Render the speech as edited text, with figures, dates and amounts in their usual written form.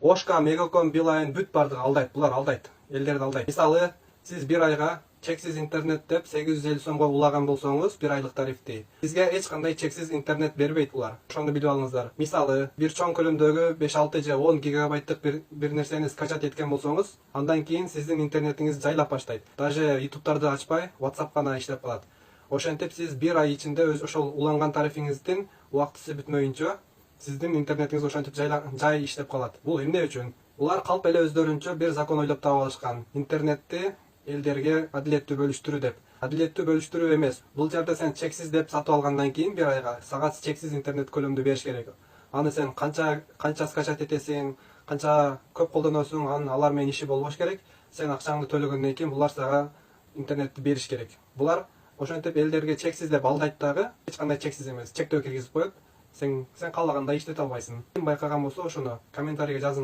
Ошка, Мегафон, Билайн бүт бардыгы алдайт. Булар алдайт. Элдерди алдайт. Мисалы, сиз бир айга чексиз интернет деп 850 сомго улаган болсоңуз, бир айлык тарифти. Сизге эч кандай чексиз интернет бербейт булар. Ошону билип алыңыздар. Мисалы, бир чоң көлөмдөгү 5-6 же 10 гигабайттык бир нерсени скачать эткен болсоңуз, андан кийин сиздин интернетиңиз жайлап баштайт. Даже YouTube'тарды ачпай, WhatsApp гана иштеп калат. Ошентип сиз бир ай ичинде ошол уланган тарифиңиздин убактысы бүтмөйүнчө сиздин интернетиңиз ошентип жай иштеп калат. Бул эмне үчүн? Булар калп эле өздөрүнчө бир закон ойлоп таап алышкан. Интернетти элдерге адилеттүү бөлүштүрүү деп. Адилеттүү бөлүштүрүү эмес. Бул жерде сен чексиз деп сатып алгандан кийин бир айга сага чексиз интернет көлөмдү бериш керек. Аны сен канча скачать этесиң, канча көп колдоносуң, алар менен иши болбош керек. Сен акчаңды төлөгөндөн кийин булар сага интернетти бериш керек. Булар ошентип элдерге чексиз деп алдайт дагы, эч кандай чексиз эмес. Чектөө киргизип коет. Сен каалагандай иштете албайсың. Ким байкаган болсо ошону комментарийге жазыңыз.